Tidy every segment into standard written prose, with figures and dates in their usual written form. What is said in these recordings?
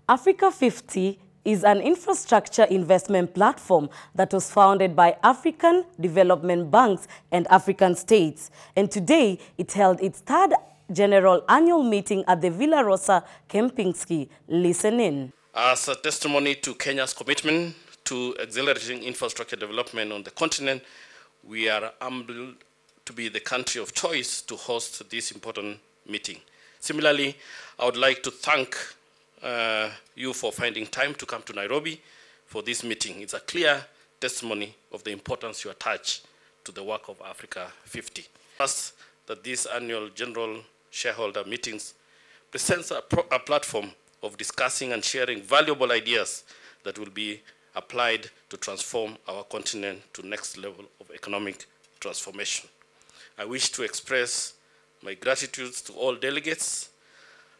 Africa 50 is an infrastructure investment platform that was founded by African development banks and African states. And today, it held its third general annual meeting at the Villa Rosa Kempinski. Listen in. As a testimony to Kenya's commitment to accelerating infrastructure development on the continent, we are humbled to be the country of choice to host this important meeting. Similarly, I would like to thank you for finding time to come to Nairobi for this meeting. It's a clear testimony of the importance you attach to the work of Africa 50. First, that this annual general shareholder meetings presents a platform of discussing and sharing valuable ideas that will be applied to transform our continent to next level of economic transformation. I wish to express my gratitude to all delegates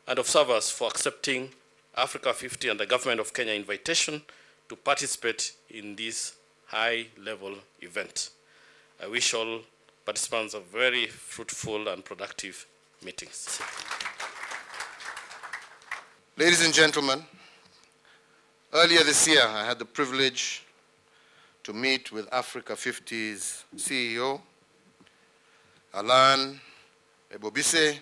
and observers for accepting Africa 50 and the government of Kenya invitation to participate in this high-level event. I wish all participants a very fruitful and productive meetings. Ladies and gentlemen, earlier this year I had the privilege to meet with Africa 50's CEO, Alain Ebobisse,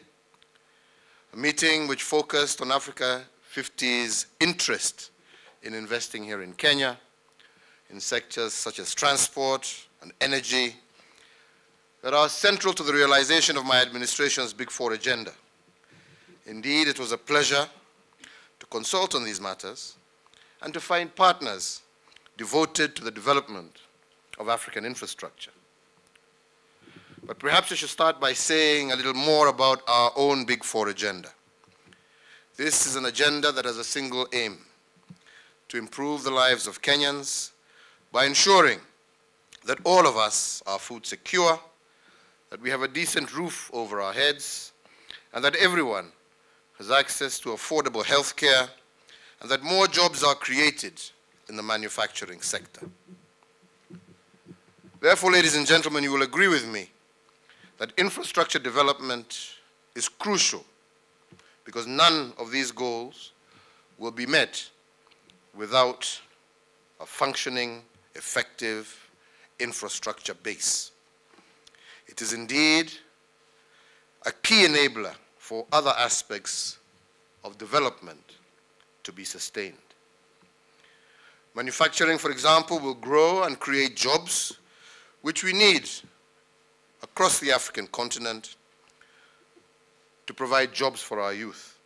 a meeting which focused on Africa 50's interest in investing here in Kenya, in sectors such as transport and energy, that are central to the realization of my administration's Big Four agenda. Indeed, it was a pleasure to consult on these matters and to find partners devoted to the development of African infrastructure. But perhaps I should start by saying a little more about our own Big Four agenda. This is an agenda that has a single aim: to improve the lives of Kenyans by ensuring that all of us are food secure, that we have a decent roof over our heads, and that everyone has access to affordable health care, and that more jobs are created in the manufacturing sector. Therefore, ladies and gentlemen, you will agree with me that infrastructure development is crucial, because none of these goals will be met without a functioning, effective infrastructure base. It is indeed a key enabler for other aspects of development to be sustained. Manufacturing, for example, will grow and create jobs which we need across the African continent to provide jobs for our youth.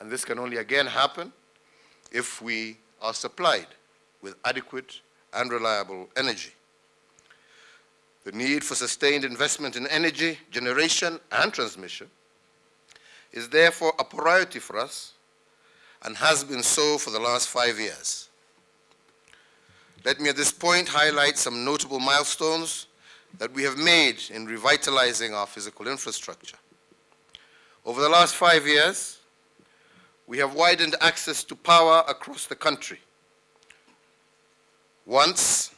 And this can only again happen if we are supplied with adequate and reliable energy. The need for sustained investment in energy generation and transmission is therefore a priority for us and has been so for the last 5 years. Let me at this point highlight some notable milestones that we have made in revitalizing our physical infrastructure. Over the last 5 years, we have widened access to power across the country. Once,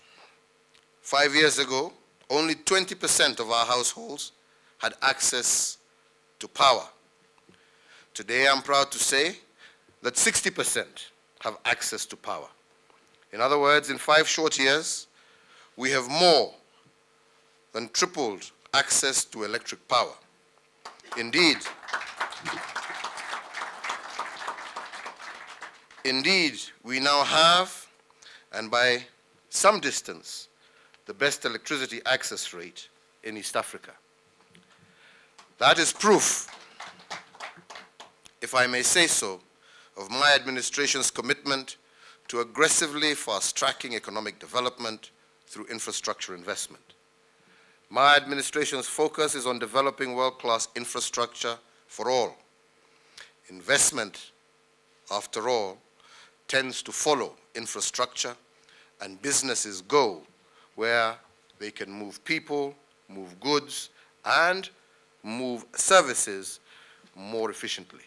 5 years ago, only 20% of our households had access to power. Today, I'm proud to say that 60% have access to power. In other words, in 5 short years, we have more than tripled access to electric power. Indeed, we now have, and by some distance, the best electricity access rate in East Africa. That is proof, if I may say so, of my administration's commitment to aggressively fast-tracking economic development through infrastructure investment. My administration's focus is on developing world-class infrastructure for all. Investment, after all, tends to follow infrastructure, and businesses go where they can move people, move goods, and move services more efficiently.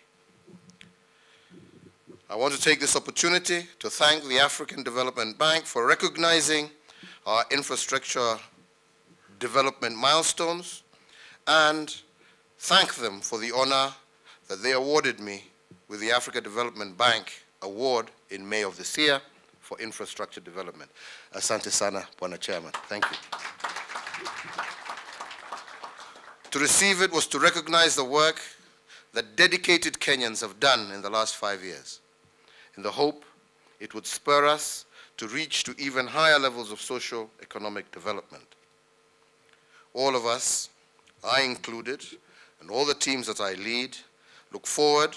I want to take this opportunity to thank the African Development Bank for recognizing our infrastructure development milestones and thank them for the honor that they awarded me with the Africa Development Bank award in May of this year for infrastructure development. Asante sana, Bwana Chairman. Thank you. To receive it was to recognize the work that dedicated Kenyans have done in the last 5 years, in the hope it would spur us to reach to even higher levels of socio-economic development. All of us, I included, and all the teams that I lead, look forward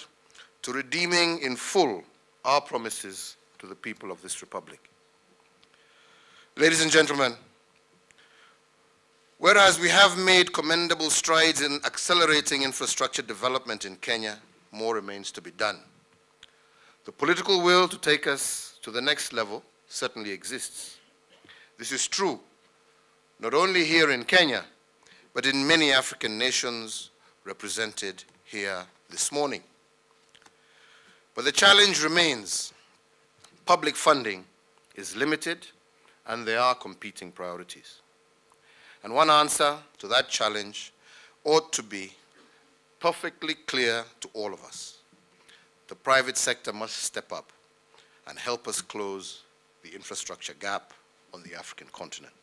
to redeeming in full our promises to the people of this republic. Ladies and gentlemen, whereas we have made commendable strides in accelerating infrastructure development in Kenya, more remains to be done. The political will to take us to the next level certainly exists. This is true not only here in Kenya, but in many African nations represented here this morning. But the challenge remains. Public funding is limited, and there are competing priorities. And one answer to that challenge ought to be perfectly clear to all of us. The private sector must step up and help us close the infrastructure gap on the African continent.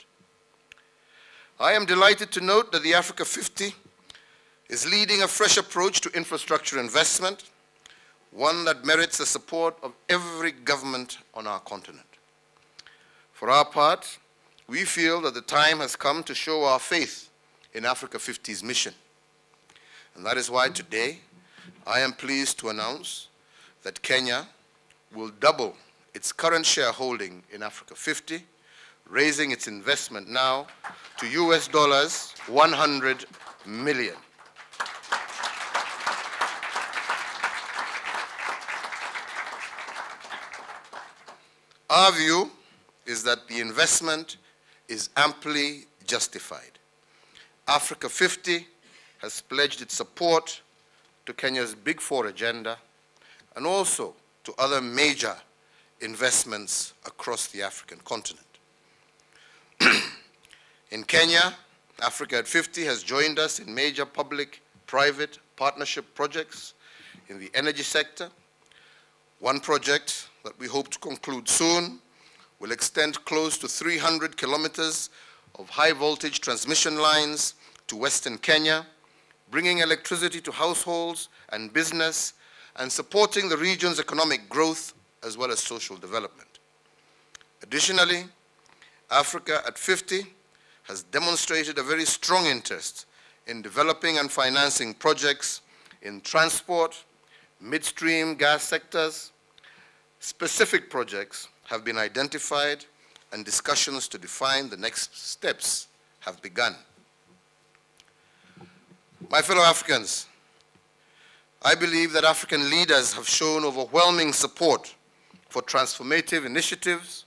I am delighted to note that the Africa 50 is leading a fresh approach to infrastructure investment, one that merits the support of every government on our continent. For our part, we feel that the time has come to show our faith in Africa 50's mission. And that is why today I am pleased to announce that Kenya will double its current shareholding in Africa 50, raising its investment now to US dollars 100 million. Our view is that the investment is amply justified. Africa 50 has pledged its support to Kenya's Big Four agenda and also to other major investments across the African continent. In Kenya, Africa at 50 has joined us in major public-private partnership projects in the energy sector. One project that we hope to conclude soon will extend close to 300 kilometers of high-voltage transmission lines to Western Kenya, bringing electricity to households and business and supporting the region's economic growth as well as social development. Additionally, Africa at 50 has demonstrated a very strong interest in developing and financing projects in transport, midstream gas sectors. Specific projects have been identified and discussions to define the next steps have begun. My fellow Africans, I believe that African leaders have shown overwhelming support for transformative initiatives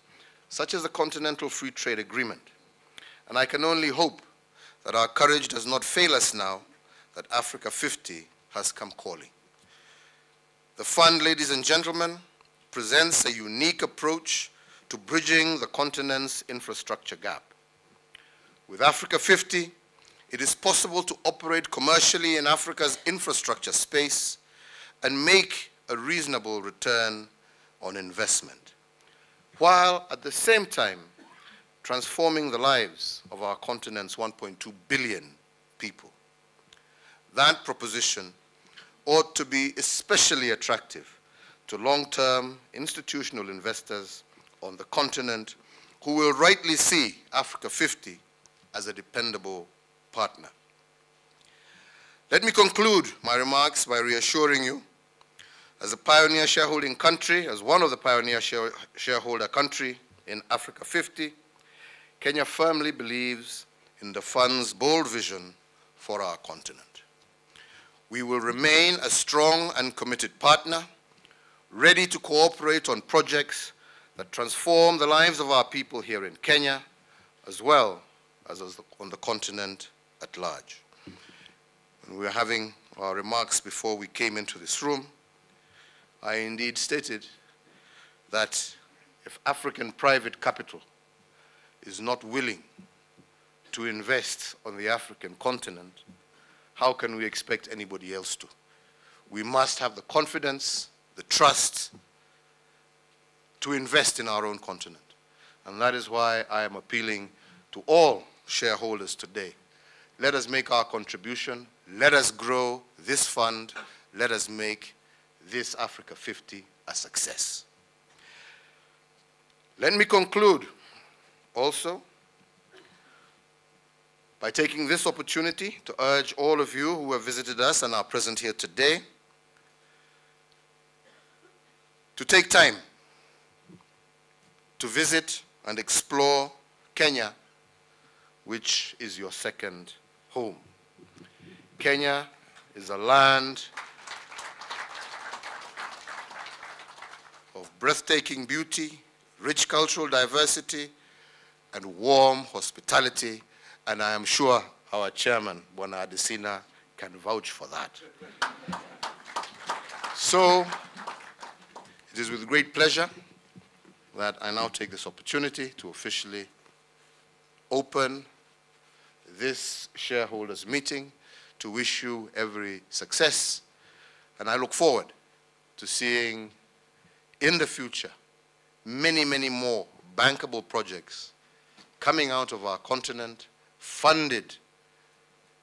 such as the Continental Free Trade Agreement. And I can only hope that our courage does not fail us now that Africa 50 has come calling. The fund, ladies and gentlemen, presents a unique approach to bridging the continent's infrastructure gap. With Africa 50, it is possible to operate commercially in Africa's infrastructure space and make a reasonable return on investment, while at the same time transforming the lives of our continent's 1.2 billion people. That proposition ought to be especially attractive to long-term institutional investors on the continent who will rightly see Africa 50 as a dependable partner. Let me conclude my remarks by reassuring you, as a pioneer shareholding country, as one of the pioneer shareholder countries in Africa 50, Kenya firmly believes in the fund's bold vision for our continent. We will remain a strong and committed partner, ready to cooperate on projects that transform the lives of our people here in Kenya, as well as on the continent at large. When we were having our remarks before we came into this room, I indeed stated that if African private capital is not willing to invest on the African continent, how can we expect anybody else to? We must have the confidence, the trust, to invest in our own continent. And that is why I am appealing to all shareholders today. Let us make our contribution. Let us grow this fund. Let us make this Africa 50 a success. Let me conclude also by taking this opportunity to urge all of you who have visited us and are present here today to take time to visit and explore Kenya, which is your second home. Kenya is a land of breathtaking beauty, rich cultural diversity, and warm hospitality, and I am sure our chairman, Bwana Adesina, can vouch for that. So, it is with great pleasure that I now take this opportunity to officially open this shareholders meeting, to wish you every success, and I look forward to seeing in the future many, many more bankable projects coming out of our continent, funded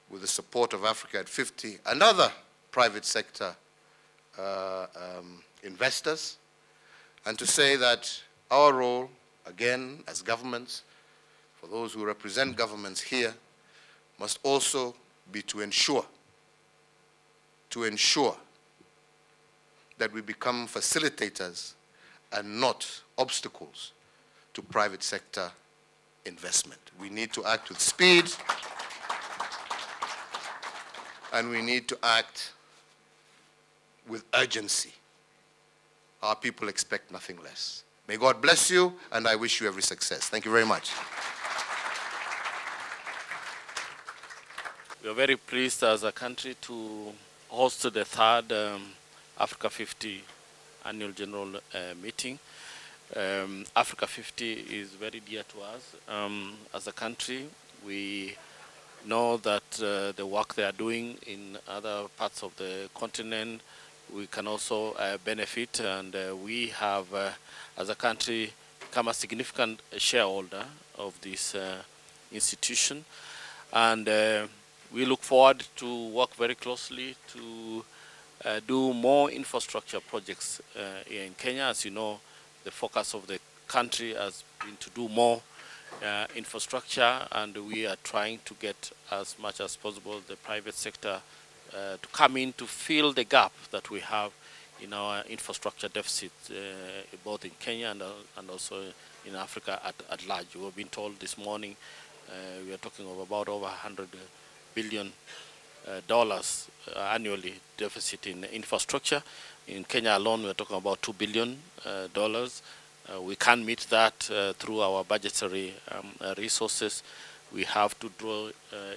with the support of Africa at 50 and other private sector investors, and to say that our role, again, as governments, for those who represent governments here, must also be to ensure that we become facilitators and not obstacles to private sector investment. We need to act with speed, and we need to act with urgency. Our people expect nothing less. May God bless you, and I wish you every success. Thank you very much. We are very pleased as a country to host the third Africa 50 annual general meeting. Africa 50 is very dear to us. As a country, we know that the work they are doing in other parts of the continent, we can also benefit, and we have, as a country, become a significant shareholder of this institution. And we look forward to work very closely to do more infrastructure projects here in Kenya. As you know, the focus of the country has been to do more infrastructure, and we are trying to get as much as possible the private sector to come in to fill the gap that we have in our infrastructure deficit, both in Kenya and also in Africa at large. We've been told this morning we are talking of about over $100 billion annually deficit in infrastructure. In Kenya alone, we're talking about $2 billion. We can't meet that through our budgetary resources. We have to draw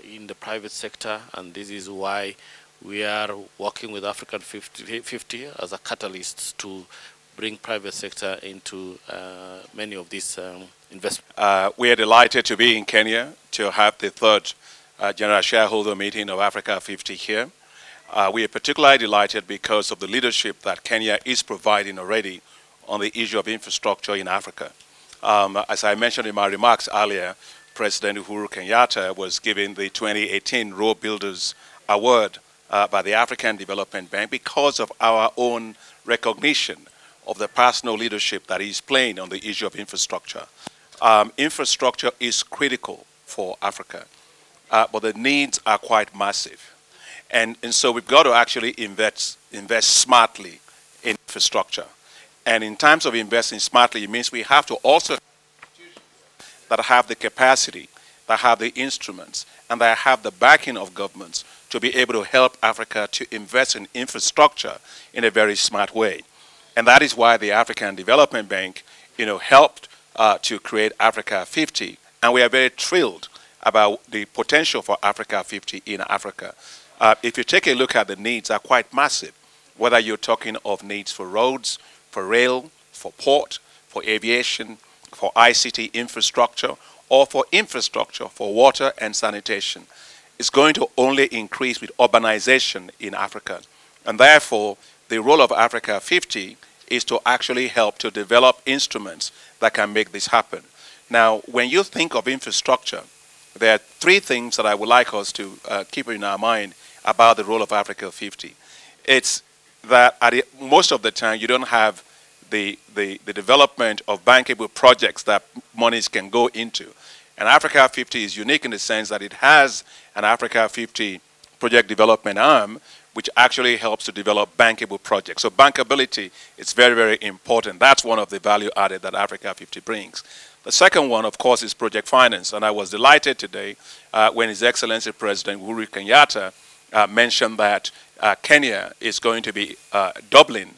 in the private sector, and this is why we are working with African 50 as a catalyst to bring private sector into many of these investments. We are delighted to be in Kenya to have the third General Shareholder Meeting of Africa 50 here. We are particularly delighted because of the leadership that Kenya is providing already on the issue of infrastructure in Africa. As I mentioned in my remarks earlier, President Uhuru Kenyatta was given the 2018 Road Builders Award by the African Development Bank because of our own recognition of the personal leadership that he's playing on the issue of infrastructure. Infrastructure is critical for Africa, but the needs are quite massive. And so we've got to actually invest smartly in infrastructure. And in terms of investing smartly, it means we have to also have institutions that have the capacity, that have the instruments, and that have the backing of governments to be able to help Africa to invest in infrastructure in a very smart way. And that is why the African Development Bank, helped to create Africa 50. And we are very thrilled about the potential for Africa 50 in Africa. If you take a look at the needs, are quite massive, whether you're talking of needs for roads, for rail, for port, for aviation, for ICT infrastructure, or for infrastructure for water and sanitation. It's going to only increase with urbanization in Africa. And therefore, the role of Africa 50 is to actually help to develop instruments that can make this happen. Now, when you think of infrastructure, there are three things that I would like us to keep in our mind about the role of Africa 50. It's that most of the time you don't have the development of bankable projects that monies can go into. And Africa 50 is unique in the sense that it has an Africa 50 project development arm, which actually helps to develop bankable projects. So bankability is very, very important. That's one of the value added that Africa 50 brings. The second one, of course, is project finance. And I was delighted today when His Excellency President Uhuru Kenyatta mentioned that Kenya is going to be doubling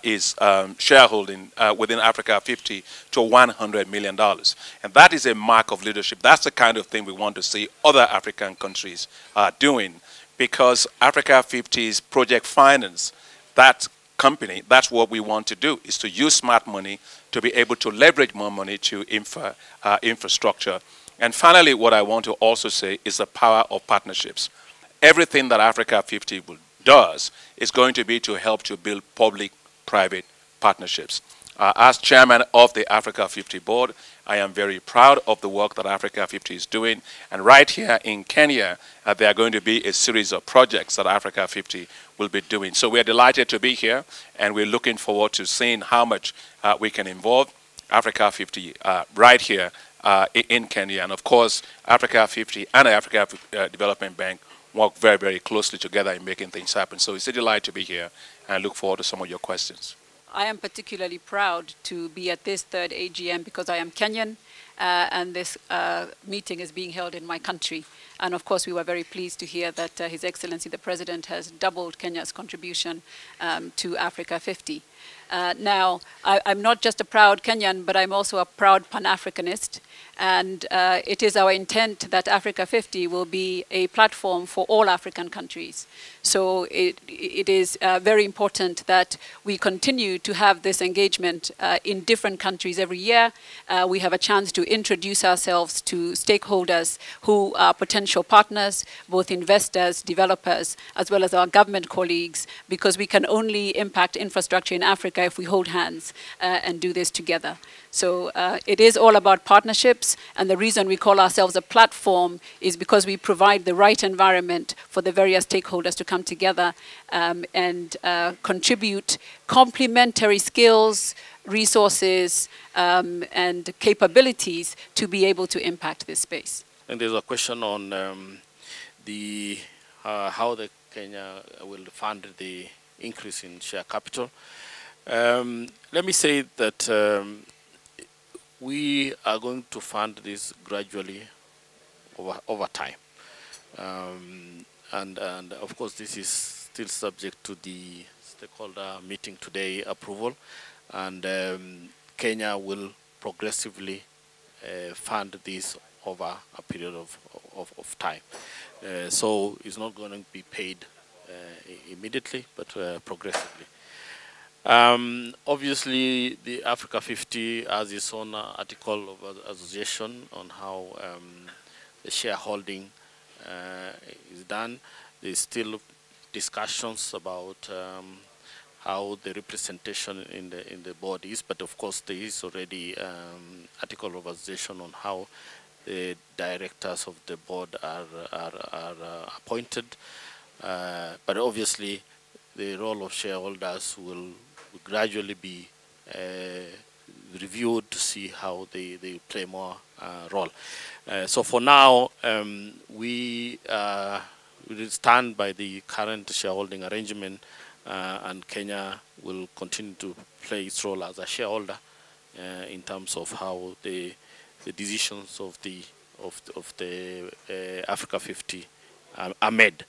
its shareholding within Africa 50 to $100 million. And that is a mark of leadership. That's the kind of thing we want to see other African countries doing, because Africa 50's project finance, that company, that's what we want to do, is to use smart money to be able to leverage more money to infrastructure. And finally, what I want to also say is the power of partnerships. Everything that Africa 50 does is going to be to help to build public-private partnerships. As chairman of the Africa 50 board, I am very proud of the work that Africa 50 is doing. And right here in Kenya, there are going to be a series of projects that Africa 50 will be doing. So we're delighted to be here, and we're looking forward to seeing how much we can involve Africa 50 right here in Kenya. And of course, Africa 50 and the Africa Development Bank work very, very closely together in making things happen. So it's a delight to be here, and I look forward to some of your questions. I am particularly proud to be at this third AGM because I am Kenyan, and this meeting is being held in my country. And of course, we were very pleased to hear that His Excellency the President has doubled Kenya's contribution to Africa 50. Now, I'm not just a proud Kenyan, but I'm also a proud Pan-Africanist. And it is our intent that Africa 50 will be a platform for all African countries. So it is very important that we continue to have this engagement in different countries every year. We have a chance to introduce ourselves to stakeholders who are potential partners, both investors, developers, as well as our government colleagues, because we can only impact infrastructure in Africa if we hold hands and do this together. So it is all about partnerships, and the reason we call ourselves a platform is because we provide the right environment for the various stakeholders to come together and contribute complementary skills, resources, and capabilities to be able to impact this space. And there's a question on how the Kenya will fund the increase in share capital. Let me say that we are going to fund this gradually over time. And of course, this is still subject to the stakeholder meeting today approval. And Kenya will progressively fund this over a period of time. So it's not going to be paid immediately, but progressively. Obviously, the Africa 50 has its own article of association on how the shareholding is done. There's still discussions about how the representation in the board is, but of course there is already article of association on how the directors of the board are appointed. But obviously, the role of shareholders will gradually be reviewed to see how they play more role. So for now, we will stand by the current shareholding arrangement, and Kenya will continue to play its role as a shareholder in terms of how the decisions of the Africa 50 are made.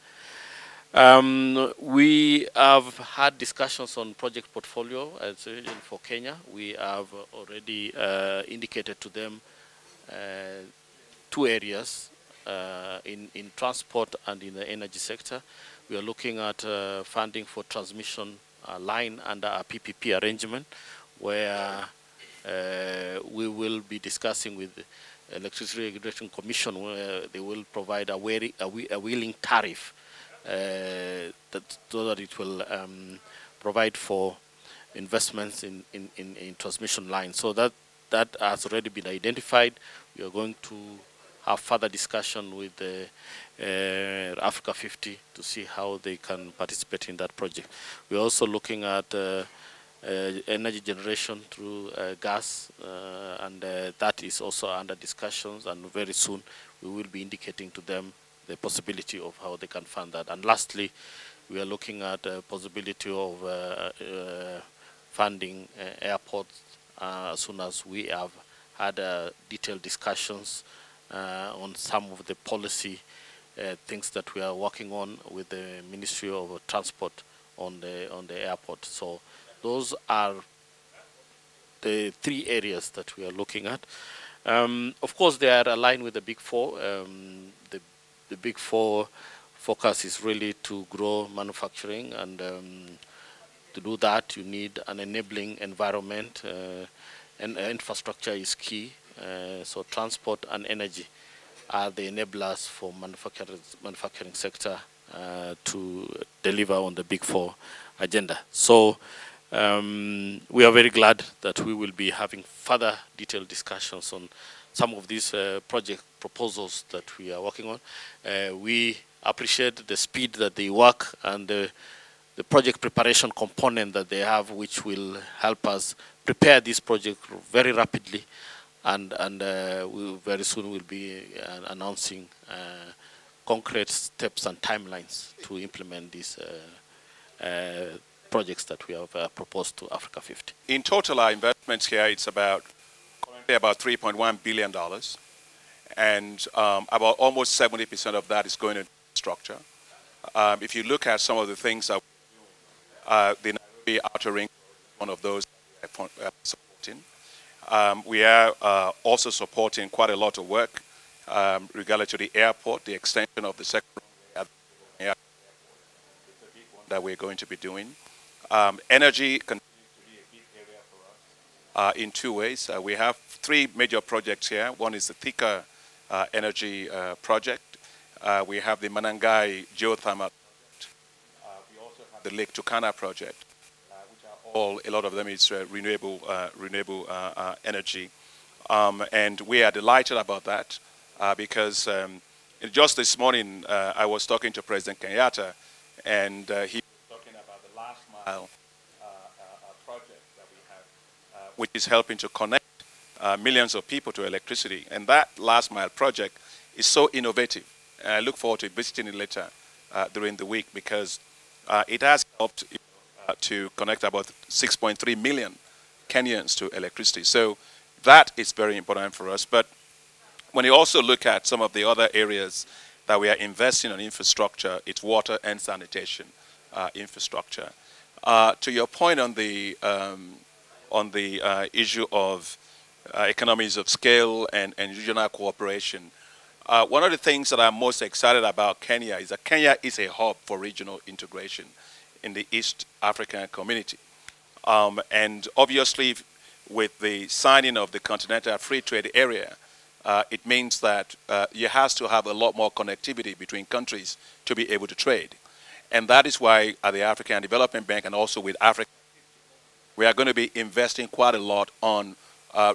We have had discussions on project portfolio as a region for Kenya. We have already indicated to them 2 areas in transport and in the energy sector. We are looking at funding for transmission line under a PPP arrangement, where we will be discussing with the Electricity Regulation Commission, where they will provide a wheeling tariff so that it will provide for investments in transmission lines. So that has already been identified. We are going to have further discussion with the Africa 50 to see how they can participate in that project. We're also looking at energy generation through gas, and that is also under discussions, and very soon we will be indicating to them the possibility of how they can fund that. And lastly, we are looking at the possibility of funding airports as soon as we have had detailed discussions on some of the policy things that we are working on with the Ministry of Transport on the airport. So those are the 3 areas that we are looking at. Of course, they are aligned with the Big Four. The Big Four focus is really to grow manufacturing, and to do that, you need an enabling environment, and infrastructure is key. So transport and energy are the enablers for manufacturing sector to deliver on the Big Four agenda. So we are very glad that we will be having further detailed discussions on some of these project proposals that we are working on. We appreciate the speed that they work and the project preparation component that they have, which will help us prepare this project very rapidly, and we very soon will be announcing concrete steps and timelines to implement these projects that we have proposed to Africa 50. In total, our investments here, it's currently about $3.1 billion, and about almost 70% of that is going into infrastructure. If you look at some of the things that the Nairobi Outer Ring, one of those supporting. We are also supporting quite a lot of work regarding to the airport, the extension of the second runway at the airport, the big one that we're going to be doing. Energy continues to be a big area for us in 2 ways. We have 3 major projects here. One is the Thika energy project. We have the Manangai geothermal project. We also have the Lake Turkana project, which are a lot of them is renewable energy. And we are delighted about that because just this morning I was talking to President Kenyatta, and he was talking about the last mile project that we have, which is helping to connect millions of people to electricity. And that last mile project is so innovative. And I look forward to visiting it later during the week, because it has helped to connect about 6.3 million Kenyans to electricity. So that is very important for us. But when you also look at some of the other areas that we are investing in infrastructure, it's water and sanitation infrastructure. To your point on the issue of economies of scale and regional cooperation, one of the things that I'm most excited about Kenya is that Kenya is a hub for regional integration in the East African community. And obviously, with the signing of the Continental Free Trade Area, it means that you have to have a lot more connectivity between countries to be able to trade. And that is why at the African Development Bank and also with Africa, we are going to be investing quite a lot on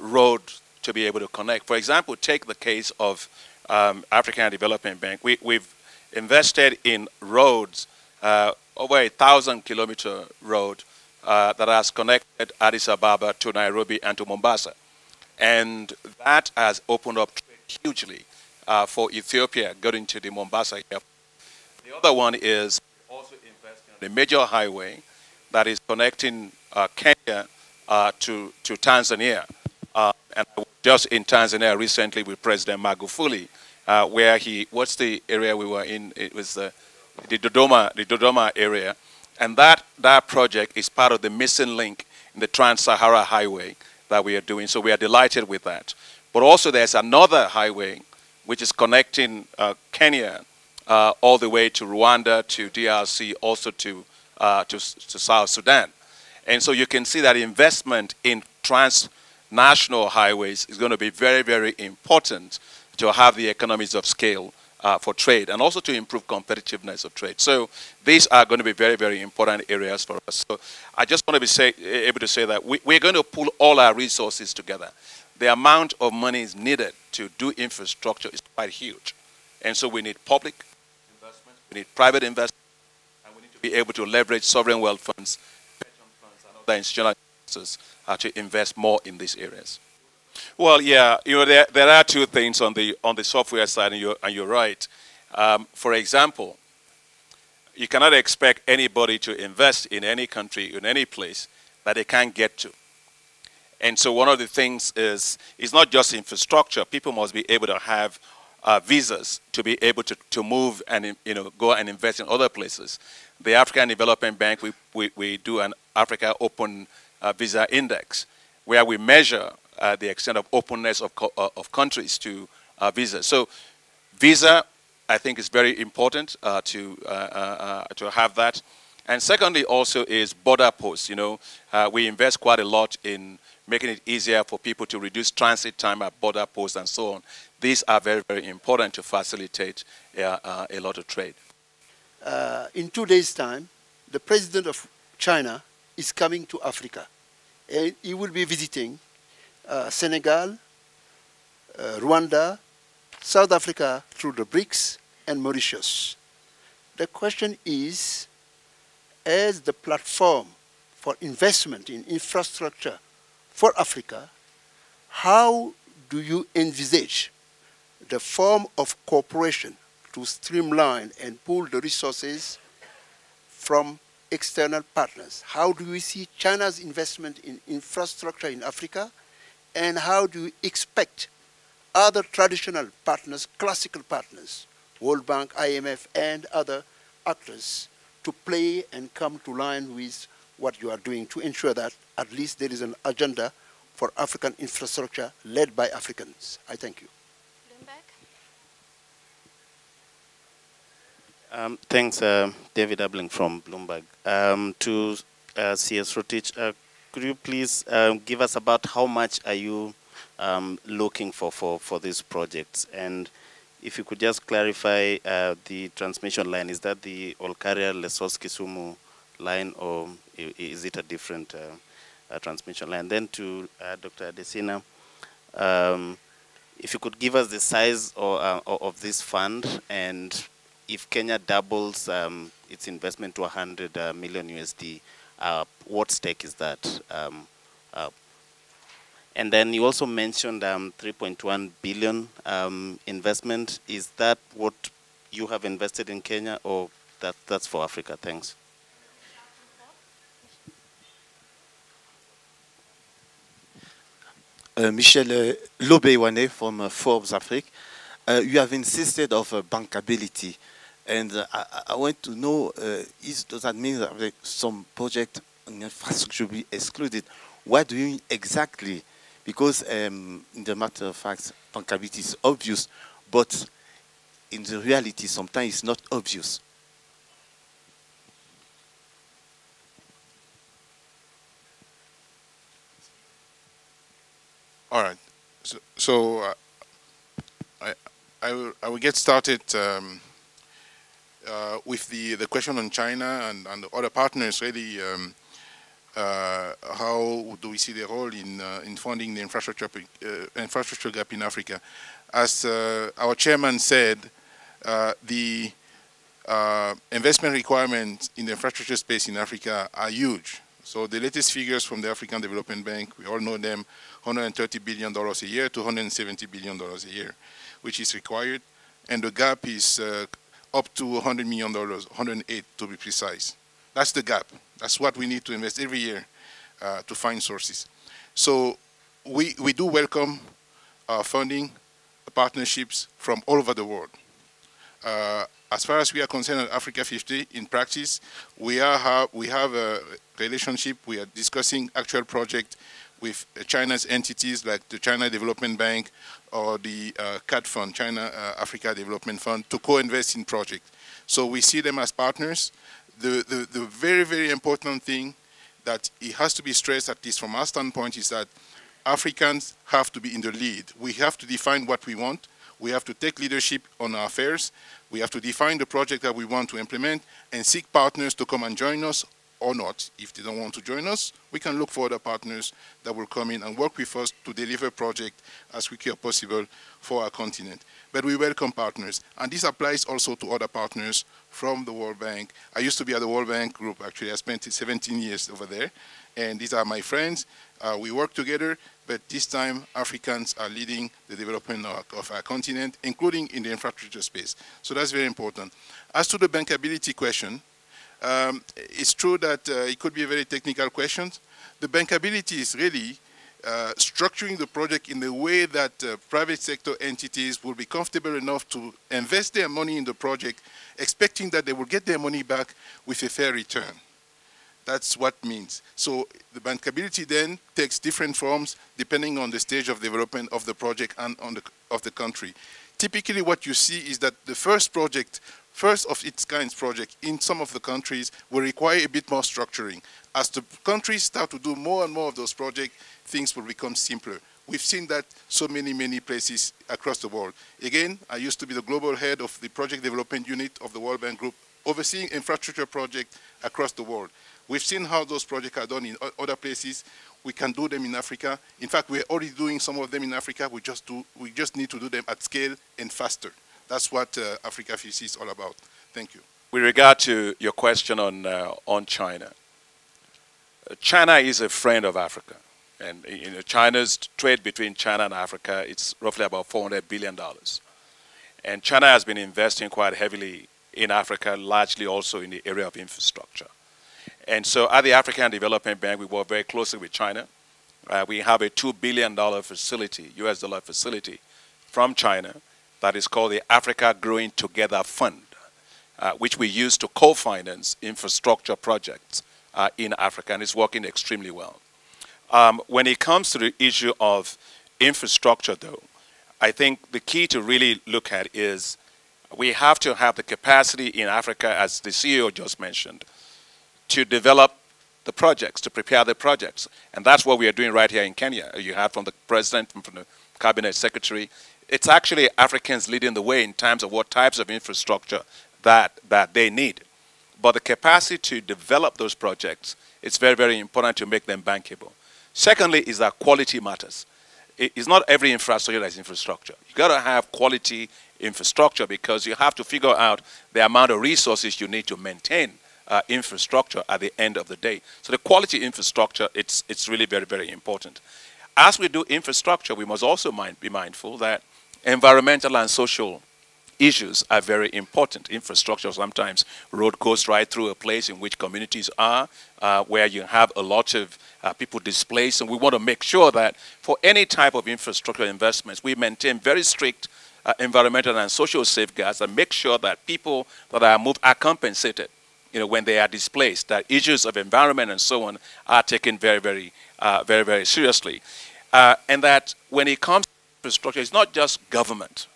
roads to be able to connect. For example, take the case of African Development Bank. We've invested in roads, over 1,000-kilometer road that has connected Addis Ababa to Nairobi and to Mombasa. And that has opened up hugely for Ethiopia going to the Mombasa airport. The other one is also investing in a major highway that is connecting Kenya to Tanzania. And I was just in Tanzania recently with President Magufuli, where what's the area we were in? It was the Dodoma area. And that project is part of the missing link in the Trans-Sahara Highway that we are doing. So we are delighted with that. But also there's another highway which is connecting Kenya all the way to Rwanda, to DRC, also to South Sudan. And so you can see that investment in transnational highways is going to be very, very important to have the economies of scale for trade and also to improve competitiveness of trade. So these are going to be very, very important areas for us. So I just want to be able to say that we're going to pull all our resources together. The amount of money is needed to do infrastructure is quite huge. And so we need public investment, we need private investment, and we need to be able to leverage sovereign wealth funds, pension funds, and other institutional investors to invest more in these areas. Well, yeah, there are two things on the software side, and you're right. For example, you cannot expect anybody to invest in any country, in any place that they can't get to. And so one of the things is, it's not just infrastructure. People must be able to have visas to be able to move and go and invest in other places. The African Development Bank, we do an Africa Open Visa Index, where we measure the extent of openness of countries to visas. So visa, I think, is very important to have that. And secondly also is border posts. We invest quite a lot in making it easier for people to reduce transit time at border posts and so on. These are very, very important to facilitate a lot of trade. In 2 days' time, the president of China is coming to Africa. And he will be visiting Senegal, Rwanda, South Africa through the BRICS, and Mauritius. The question is, as the platform for investment in infrastructure for Africa, how do you envisage the form of cooperation to streamline and pool the resources from external partners? How do we see China's investment in infrastructure in Africa? And how do you expect other traditional partners, classical partners, World Bank, IMF, and other actors to play and come to line with what you are doing to ensure that at least there is an agenda for African infrastructure led by Africans? I thank you. Thanks, David Abling from Bloomberg. To CS Rotich, could you please give us about how much are you looking for these projects? And if you could just clarify the transmission line, is that the Olkaria-Lesos-Kisumu line, or is it a different transmission line? Then to Dr. Adesina, if you could give us the size of this fund, and if Kenya doubles its investment to 100 million USD, what stake is that? And then you also mentioned 3.1 billion investment. Is that what you have invested in Kenya, or that's for Africa? Thanks. Michel Lobewane from Forbes Afrique. You have insisted of bankability, and I want to know, does that mean that some project in infrastructure will be excluded? What do you mean exactly? Because in the matter of fact, bankability is obvious, but in the reality, sometimes it's not obvious. All right. So I will get started with the question on China and the other partners. Really, how do we see the role in funding the infrastructure gap in Africa? As our chairman said, the investment requirements in the infrastructure space in Africa are huge. So the latest figures from the African Development Bank, we all know them, $130 billion a year to $170 billion a year, which is required. And the gap is up to $100 million, 108 to be precise. That's the gap. That's what we need to invest every year to find sources. So we do welcome funding partnerships from all over the world. As far as we are concerned at Africa 50, in practice, we have a relationship. We are discussing actual projects with China's entities like the China Development Bank or the CAD Fund, China Africa Development Fund, to co-invest in projects. So we see them as partners. The very, very important thing that it has to be stressed, at least from our standpoint, is that Africans have to be in the lead. We have to define what we want. We have to take leadership on our affairs. We have to define the project that we want to implement and seek partners to come and join us or not. If they don't want to join us, we can look for other partners that will come in and work with us to deliver project as quickly as possible for our continent. But we welcome partners, and this applies also to other partners from the World Bank. I used to be at the World Bank group, actually. I spent 17 years over there, and these are my friends. We work together, but this time Africans are leading the development of our continent, including in the infrastructure space. So that's very important. As to the bankability question, it's true that it could be a very technical question. The bankability is really structuring the project in a way that private sector entities will be comfortable enough to invest their money in the project, expecting that they will get their money back with a fair return. That's what it means. So the bankability then takes different forms depending on the stage of development of the project and of the country. Typically what you see is that the first of its kind project in some of the countries will require a bit more structuring. As the countries start to do more and more of those projects, things will become simpler. We've seen that so many places across the world. Again, I used to be the global head of the project development unit of the World Bank Group, overseeing infrastructure projects across the world. We've seen how those projects are done in other places. We can do them in Africa. In fact, we're already doing some of them in Africa. We just need to do them at scale and faster. That's what Africa 50 is all about. Thank you. With regard to your question on China, China is a friend of Africa. And China's trade between China and Africa, it's roughly about $400 billion. And China has been investing quite heavily in Africa, largely also in the area of infrastructure. And so at the African Development Bank, we work very closely with China. We have a $2 billion facility, US dollar facility from China that is called the Africa Growing Together Fund, which we use to co-finance infrastructure projects in Africa, and it's working extremely well. When it comes to the issue of infrastructure, though, I think the key to really look at is we have to have the capacity in Africa, as the CEO just mentioned, to develop the projects, to prepare the projects. And that's what we are doing right here in Kenya. You have from the president, from the cabinet secretary. It's actually Africans leading the way in terms of what types of infrastructure that they need. But the capacity to develop those projects, it's very important to make them bankable. Secondly is that quality matters. It's not every infrastructure that's infrastructure. You've got to have quality infrastructure because you have to figure out the amount of resources you need to maintain infrastructure at the end of the day. So the quality infrastructure, it's really very important. As we do infrastructure, we must also be mindful that environmental and social issues are very important. Infrastructure, sometimes road goes right through a place in which communities are, where you have a lot of people displaced, and we want to make sure that for any type of infrastructure investments, we maintain very strict environmental and social safeguards and make sure that people that are moved are compensated, when they are displaced, that issues of environment and so on are taken very seriously. And that when it comes to infrastructure, it's not just government.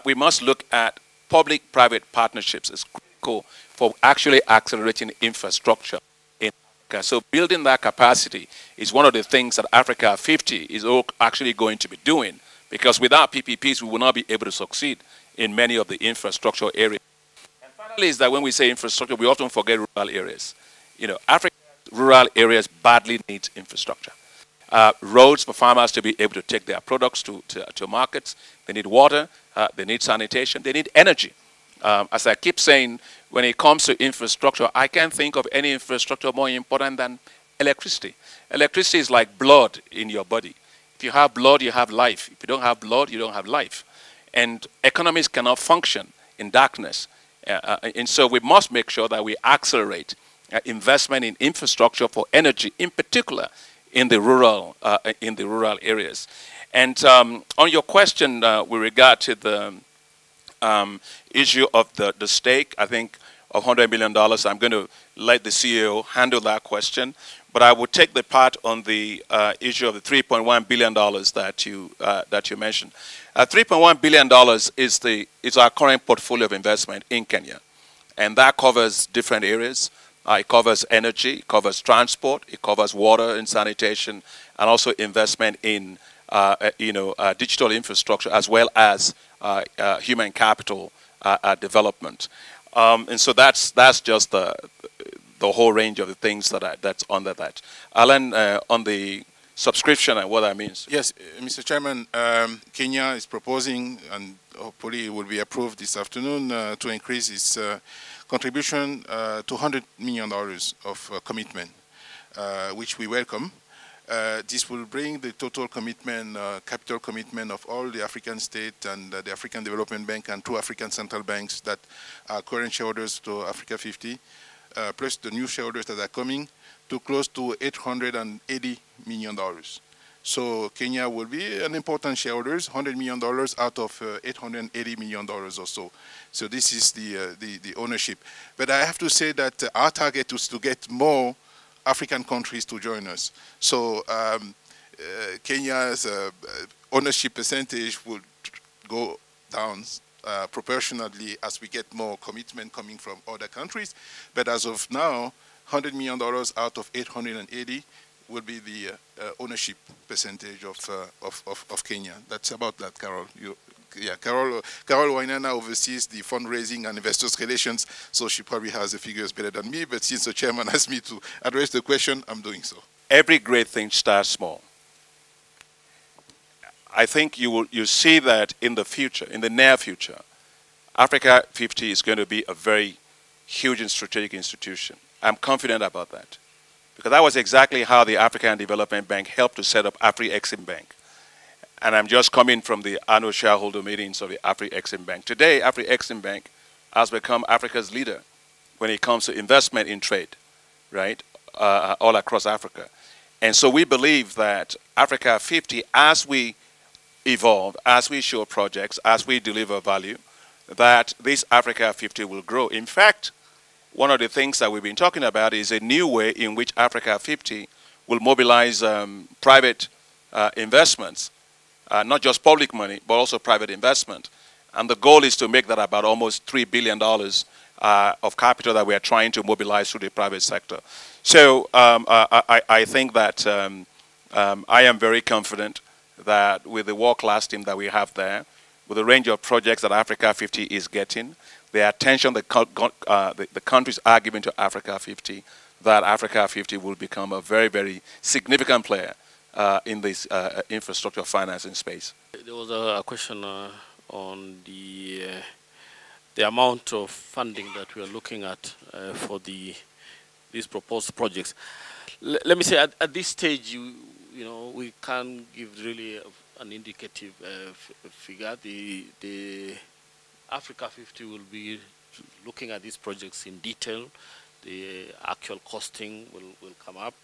We must look at public-private partnerships as critical for actually accelerating infrastructure in Africa. So building that capacity is one of the things that Africa 50 is actually going to be doing, because without PPPs, we will not be able to succeed in many of the infrastructure areas. And finally is that when we say infrastructure, we often forget rural areas. Africa's rural areas badly need infrastructure. Roads for farmers to be able to take their products to markets. They need water, they need sanitation, they need energy. As I keep saying, when it comes to infrastructure, I can't think of any infrastructure more important than electricity. Electricity is like blood in your body. If you have blood, you have life. If you don't have blood, you don't have life. And economies cannot function in darkness. And so we must make sure that we accelerate investment in infrastructure for energy, in particular in the rural areas. And on your question with regard to the issue of the stake, I think of $100 million, I'm going to let the CEO handle that question. But I will take the part on the issue of the $3.1 billion that you mentioned. $3.1 billion is our current portfolio of investment in Kenya. And that covers different areas. It covers energy, it covers transport, it covers water and sanitation, and also investment in digital infrastructure as well as human capital development. And so that's just the whole range of the things that's under that. Alan, on the subscription and what that means. Yes, Mr. Chairman, Kenya is proposing, and hopefully it will be approved this afternoon, to increase its contribution to $100 million of commitment, which we welcome. This will bring the total commitment, capital commitment of all the African states and the African Development Bank and 2 African central banks that are current shareholders to Africa 50, plus the new shareholders that are coming, to close to $880 million. So Kenya will be an important shareholder, $100 million out of $880 million or so. So this is the ownership. But I have to say that our target is to get more African countries to join us. So Kenya's ownership percentage will go down proportionately as we get more commitment coming from other countries. But as of now, $100 million out of 880 will be the ownership percentage of Kenya. That's about that, Carol. Carol Wainana oversees the fundraising and investors relations, so she probably has the figures better than me, but since the chairman asked me to address the question, I'm doing so. Every great thing starts small. I think you see that in the future, in the near future, Africa 50 is going to be a very huge and strategic institution. I'm confident about that, because that was exactly how the African Development Bank helped to set up Afri-Exim Bank. And I'm just coming from the annual shareholder meetings of the Afri-Exim Bank. Today, Afri-Exim Bank has become Africa's leader when it comes to investment in trade, right, all across Africa. And so we believe that Africa 50, as we evolve, as we show projects, as we deliver value, that this Africa 50 will grow. In fact, one of the things that we've been talking about is a new way in which Africa 50 will mobilize private investments. Not just public money, but also private investment. And the goal is to make that about almost $3 billion of capital that we are trying to mobilize through the private sector. So I think that I am very confident that with the world-class team that we have there, with the range of projects that Africa 50 is getting, the attention the countries are giving to Africa 50, that Africa 50 will become a very, very significant player in this infrastructure financing space. There was a question on the amount of funding that we are looking at for these proposed projects. Let me say, at this stage, you know, we can't give really an indicative figure. The Africa 50 will be looking at these projects in detail. The actual costing will come up.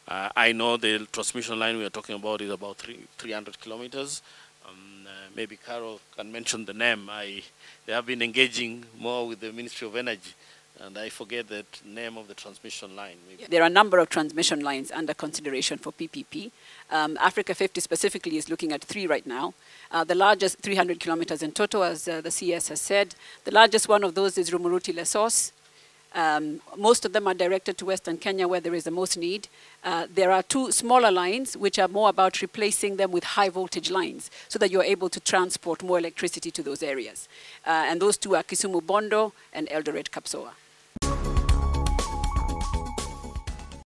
I know the transmission line we are talking about is about 300 kilometers. Maybe Carol can mention the name. They have been engaging more with the Ministry of Energy, and I forget the name of the transmission line. Maybe. There are a number of transmission lines under consideration for PPP. Africa 50 specifically is looking at 3 right now. The largest, 300 kilometers in total, as the CS has said. The largest one of those is Rumuruti-Lesos. Most of them are directed to Western Kenya, where there is the most need. There are 2 smaller lines, which are more about replacing them with high voltage lines, so that you're able to transport more electricity to those areas. And those 2 are Kisumu Bondo and Eldoret Kapsoa.